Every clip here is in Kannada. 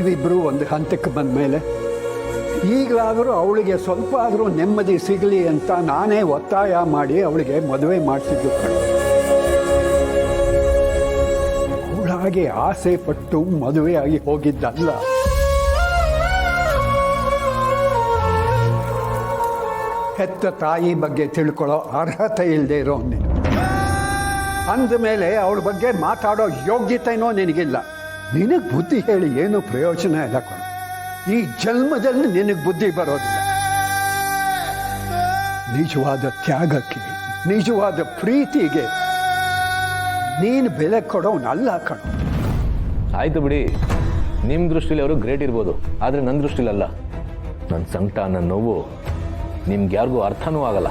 ನೀವಿಬ್ಬರು ಒಂದು ಹಂತಕ್ಕೆ ಬಂದ ಮೇಲೆ ಈಗಲಾದರೂ ಅವಳಿಗೆ ಸ್ವಲ್ಪ ಆದರೂ ನೆಮ್ಮದಿ ಸಿಗಲಿ ಅಂತ ನಾನೇ ಒತ್ತಾಯ ಮಾಡಿ ಅವಳಿಗೆ ಮದುವೆ ಮಾಡಿಸಿದ್ದು ಕಣೆ. ಅವಳಾಗೆ ಆಸೆ ಪಟ್ಟು ಮದುವೆಯಾಗಿ ಹೋಗಿದ್ದಲ್ಲ. ಹೆತ್ತ ತಾಯಿ ಬಗ್ಗೆ ತಿಳ್ಕೊಳ್ಳೋ ಅರ್ಹತೆ ಇಲ್ಲದೆ ಇರೋ ನೀನು. ಅಂದಮೇಲೆ ಅವಳ ಬಗ್ಗೆ ಮಾತಾಡೋ ಯೋಗ್ಯತೆನೋ ನಿನಗಿಲ್ಲ. ನಿನಗೆ ಬುದ್ಧಿ ಹೇಳಿ ಏನೂ ಪ್ರಯೋಜನ ಇಲ್ಲ ಕಣೋ. ಈ ಜನ್ಮದಲ್ಲಿ ನಿನಗೆ ಬುದ್ಧಿ ಬರೋದಿಲ್ಲ. ನಿಜವಾದ ತ್ಯಾಗಕ್ಕೆ, ನಿಜವಾದ ಪ್ರೀತಿಗೆ ನೀನು ಬೆಲೆ ಕೊಡೋನಲ್ಲ ಕಣೋ. ಆಯ್ತು ಬಿಡಿ, ನಿಮ್ಮ ದೃಷ್ಟಿಲಿ ಅವರು ಗ್ರೇಟ್ ಇರ್ಬೋದು, ಆದರೆ ನನ್ನ ದೃಷ್ಟಿಲಲ್ಲ. ನನ್ನ ಸಂಕಟ, ನನ್ನ ನೋವು ನಿಮ್ಗೆ ಯಾರಿಗೂ ಅರ್ಥನೂ ಆಗಲ್ಲ.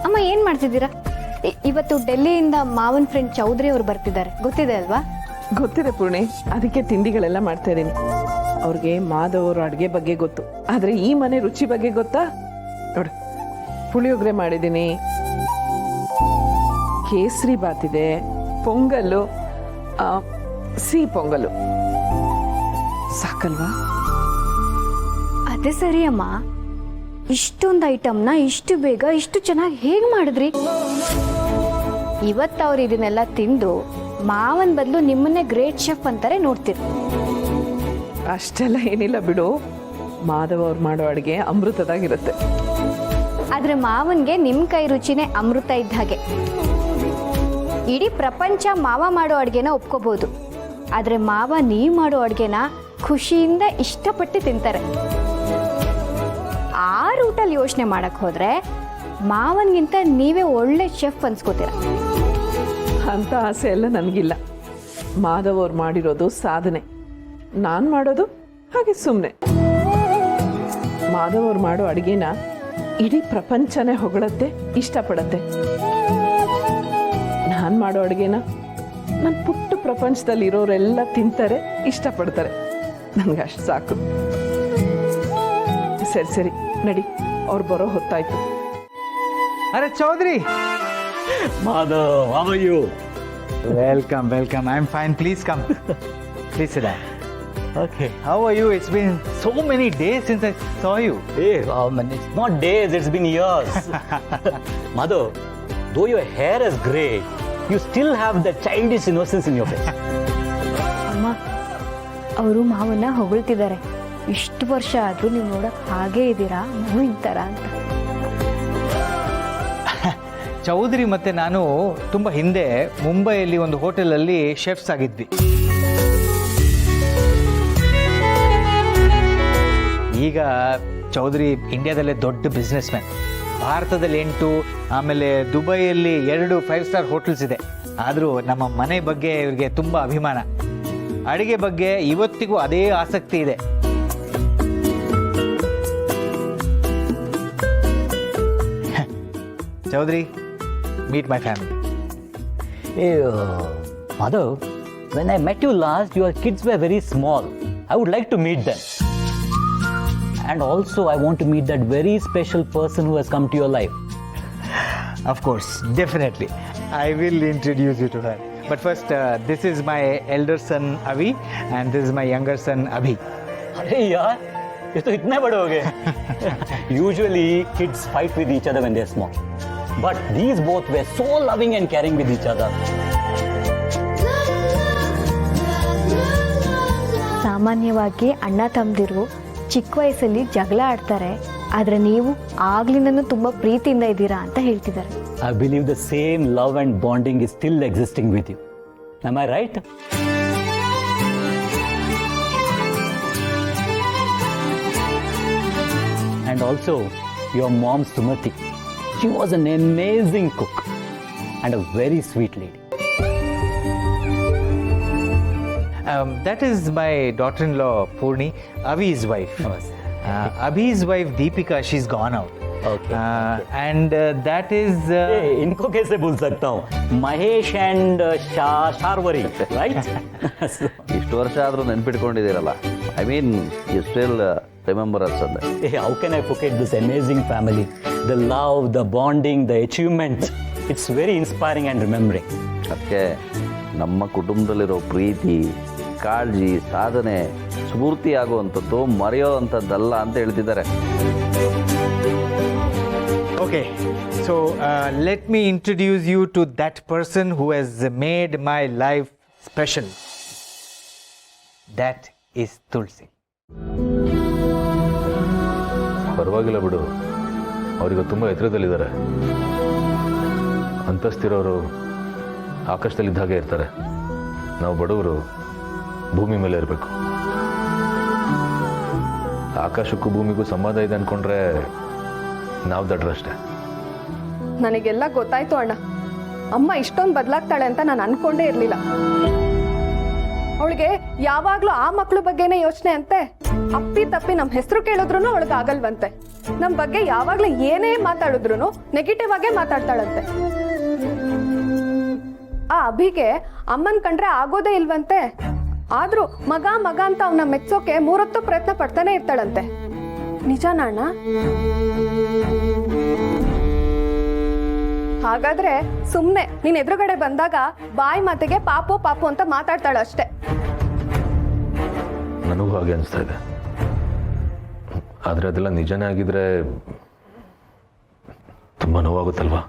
ಅಮ್ಮ ಏನ್ ಮಾಡ್ತಿದ್ದೀರಾ? ಇವತ್ತು ಡೆಲ್ಲಿಯಿಂದ ಮಾವನ್ ಫ್ರೆಂಡ್ ಚೌಧರಿ ಅವರು ಬರ್ತಿದ್ದಾರೆ, ಗೊತ್ತಿದೆ ಅಲ್ವಾ? ಗೊತ್ತಿದೆ ಪೂರ್ಣಿ, ಅದಕ್ಕೆ ತಿಂಡಿಗಳೆಲ್ಲ ಮಾಡ್ತಾ ಇದ್ದೀನಿ. ಅವ್ರಿಗೆ ಮಾಧವ್ ಅವ್ರ ಅಡುಗೆ ಬಗ್ಗೆ ಗೊತ್ತು, ಆದ್ರೆ ಈ ಮನೆ ರುಚಿ ಬಗ್ಗೆ ಗೊತ್ತಾ? ನೋಡಿ, ಪುಳಿಯೋಗರೆ ಮಾಡಿದ್ದೀನಿ, ಕೇಸರಿ ಬಾತ್ ಇದೆ, ಪೊಂಗಲ್ಲು, ಸಿಹಿ ಪೊಂಗಲ್ಲು. ಸಾಕಲ್ವಾ? ಅದೇ ಸರಿ ಅಮ್ಮ, ಇಷ್ಟೊಂದು ಐಟಮ್ನ ಇಷ್ಟು ಬೇಗ ಇಷ್ಟು ಚೆನ್ನಾಗಿ ಹೇಗೆ ಮಾಡಿದ್ರಿ? ಇವತ್ತು ಅವ್ರು ಇದನ್ನೆಲ್ಲ ತಿಂದು ಮಾವನ್ ಬದಲು ನಿಮ್ಮನ್ನೇ ಗ್ರೇಟ್ ಶೆಫ್ ಅಂತಾರೆ ನೋಡ್ತೀರಿ. ಅಷ್ಟೆಲ್ಲ ಏನಿಲ್ಲ ಬಿಡು, ಮಾಧವ್ ಅವ್ರು ಮಾಡೋ ಅಡುಗೆ ಅಮೃತದಾಗಿರುತ್ತೆ. ಆದ್ರೆ ಮಾವನ್ಗೆ ನಿಮ್ ಕೈ ರುಚಿನೇ ಅಮೃತ ಇದ್ದ ಹಾಗೆ. ಇಡೀ ಪ್ರಪಂಚ ಮಾವ ಮಾಡೋ ಅಡುಗೆನ ಒಪ್ಕೋಬಹುದು, ಆದ್ರೆ ಮಾವ ನೀವ್ ಮಾಡೋ ಅಡುಗೆನ ಖುಷಿಯಿಂದ ಇಷ್ಟಪಟ್ಟು ತಿಂತಾರೆ. ಆ ರೂಟಲ್ಲಿ ಯೋಚನೆ ಮಾಡಕ್ ಹೋದ್ರೆ ಮಾವನ್ಗಿಂತ ನೀವೇ ಒಳ್ಳೆ ಶೆಫ್ ಅನ್ಸ್ಕೋತೀರ. ಅಂತ ಆಸೆ ಎಲ್ಲ ನನಗಿಲ್ಲ. ಮಾಧವ್ ಅವ್ರು ಮಾಡಿರೋದು ಸಾಧನೆ, ನಾನು ಮಾಡೋದು ಹಾಗೆ ಸುಮ್ಮನೆ. ಮಾಧವ್ ಅವ್ರು ಮಾಡೋ ಅಡುಗೆನ ಇಡೀ ಪ್ರಪಂಚನೇ ಹೊಗಳತ್ತೆ, ಇಷ್ಟಪಡತ್ತೆ. ನಾನು ಮಾಡೋ ಅಡುಗೆನ ನನ್ನ ಪುಟ್ಟ ಪ್ರಪಂಚದಲ್ಲಿ ಇರೋರೆಲ್ಲ ತಿಂತಾರೆ, ಇಷ್ಟಪಡ್ತಾರೆ. ನನಗೆ ಅಷ್ಟು ಸಾಕು. ಸರಿ ಸರಿ ನಡಿ, ಅವ್ರು ಬರೋ ಹೊತ್ತಾಯ್ತು. ಅರೆ Chaudhary! Madhav, how are you? Welcome, welcome. I'm fine. Please come. Please sit down. Okay. How are you? It's been so many days since I saw you. Hey, it's not days, it's been years. Madhav, though your hair is grey, you still have that childish innocence in your face. ಅಮ್ಮ, ಅವರು ಮಾವನ್ನ ಹೊಗಳ್ತಿದ್ದಾರೆ. ಇಷ್ಟು ವರ್ಷ ಆದ್ರೂ ನೀವು ನೋಡಕ್ ಹಾಗೇ ಇದ್ದೀರಾ ಮಗುವಿನ ಥರ ಅಂತ. ಚೌಧರಿ ಮತ್ತೆ ನಾನು ತುಂಬ ಹಿಂದೆ ಮುಂಬೈಯಲ್ಲಿ ಒಂದು ಹೋಟೆಲಲ್ಲಿ ಶೆಫ್ಸ್ ಆಗಿದ್ವಿ. ಈಗ ಚೌಧರಿ ಇಂಡಿಯಾದಲ್ಲೇ ದೊಡ್ಡ ಬಿಸ್ನೆಸ್ ಮ್ಯಾನ್. ಭಾರತದಲ್ಲಿ 8, ಆಮೇಲೆ ದುಬೈಯಲ್ಲಿ 2 5 ಸ್ಟಾರ್ ಹೋಟೆಲ್ಸ್ ಇದೆ. ಆದರೂ ನಮ್ಮ ಮನೆ ಬಗ್ಗೆ ಇವ್ರಿಗೆ ತುಂಬ ಅಭಿಮಾನ. ಅಡಿಗೆ ಬಗ್ಗೆ ಇವತ್ತಿಗೂ ಅದೇ ಆಸಕ್ತಿ ಇದೆ. Chaudhary, meet my family. Hey, Madhav, when I met you last, your kids were very small. I would like to meet them. And also, I want to meet that very special person who has come to your life. Of course, definitely. I will introduce you to her. But first, this is my elder son Avi, and this is my younger son Abhi. Hey, yaar, ये तो इतने बड़े हो गए. Usually, kids fight with each other when they are small. But these both were so loving and caring with each other. ಸಾಮಾನ್ಯವಾಗಿ ಅಣ್ಣ ತಮ್ಮದಿರು ಚಿಕ್ಕ ವಯಸ್ಸಲ್ಲಿ ಜಗಳ ಆಡ್ತಾರೆ, ಆದ್ರೆ ನೀವು ಆಗ್ಲಿಂದನೂ ತುಂಬಾ ಪ್ರೀತಿಯಿಂದ ಇದ್ದೀರಾ ಅಂತ ಹೇಳ್ತಿದ್ದಾರೆ. I believe the same love and bonding is still existing with you. Am I right? And also, your mom Sumati. She was an amazing cook and a very sweet lady. That is my daughter-in-law Purni, Avi's wife. Abhi's wife Deepika, she's gone out. Okay. And that is इनको कैसे भूल सकता हूँ? Mahesh and Sharvari, right? ಇಷ್ಟು ವರ್ಷ ಆದರೂ ನೆನ್ಪಿಟ್ಕೊಂಡಿದ್ದೀರಲ್ಲ. I mean you still remember us ಅಂದೆ. Hey, how can I forget this amazing family? The love, the bonding, the achievements. It's very inspiring and remembering. ಅದಕ್ಕೆ ನಮ್ಮ ಕುಟುಂಬದಲ್ಲಿರೋ ಪ್ರೀತಿ, ಕಾಳಜಿ, ಸಾಧನೆ ಸ್ಫೂರ್ತಿ ಆಗುವಂಥದ್ದು ಮರೆಯೋ ಅಂಥದ್ದಲ್ಲ ಅಂತ ಹೇಳ್ತಿದ್ದಾರೆ. Okay, so let me introduce you to that person who has made my life special. That is Tulsi. ಪರವಾಗಿಲ್ಲ ಬಿಡು, ಅವರಿಗೆ ತುಂಬ ಎತ್ತರದಲ್ಲಿದ್ದಾರೆ. ಅಂತಸ್ತಿರೋರು ಆಕಾಶದಲ್ಲಿದ್ದ ಹಾಗೆ ಇರ್ತಾರೆ. ನಾವು ಬಡವರು ಭೂಮಿ ಮೇಲೆ ಇರಬೇಕು. ಆಕಾಶಕ್ಕೂ ಭೂಮಿಗೂ ಸಂಬಂಧ ಇದೆ ಅಂದ್ಕೊಂಡ್ರೆ ನಾವು ದಡ್ರಷ್ಟೇ. ನನಗೆಲ್ಲ ಗೊತ್ತಾಯ್ತು ಅಣ್ಣ. ಅಮ್ಮ ಇಷ್ಟೊಂದು ಬದಲಾಗ್ತಾಳೆ ಅಂತ ನಾನು ಅನ್ಕೊಂಡೇ ಇರಲಿಲ್ಲ. ಅವಳಿಗೆ ಯಾವಾಗ್ಲೂ ಆ ಮಕ್ಳ ಬಗ್ಗೆನೇ ಯೋಚನೆ ಅಂತೆ. ಅಪ್ಪಿ ತಪ್ಪಿ ನಮ್ಮ ಹೆಸರು ಕೇಳಿದ್ರು ಅವಳಿಗೆ ಆಗಲ್ವಂತೆ. ನಮ್ಮ ಬಗ್ಗೆ ಯಾವಾಗ್ಲೂ ಏನೇ ಮಾತಾಡಿದ್ರು ನೆಗೆಟಿವ್ ಆಗೇ ಮಾತಾಡ್ತಾಳಂತೆ. ಆ ಅಭಿಗೆ ಅಮ್ಮನ್ ಕಂಡ್ರೆ ಆಗೋದೇ ಇಲ್ವಂತೆ. ಆದ್ರೂ ಮಗ ಮಗ ಅಂತ ಅವನ್ನ ಮೆಚ್ಚೋಕೆ 3 ಹೊತ್ತು ಪ್ರಯತ್ನ ಪಡ್ತಾನೆ ಇರ್ತಾಳಂತೆ. ನಿಜಾನ ಅಣ್ಣ? ಹಾಗಾದ್ರೆ ಸುಮ್ನೆ ನೀನ್ ಎದುರುಗಡೆ ಬಂದಾಗ ಬಾಯಿ ಮಾತಿಗೆ ಪಾಪು ಪಾಪು ಅಂತ ಮಾತಾಡ್ತಾಳ ಅಷ್ಟೇ. ನನಗೂ ಹಾಗೆ ಅನಿಸ್ತಾ ಇದೆ. ಆದರೆ ಅದೆಲ್ಲ ನಿಜನೇ ಆಗಿದ್ರೆ ತುಂಬ ನೋವಾಗುತ್ತಲ್ವಾ?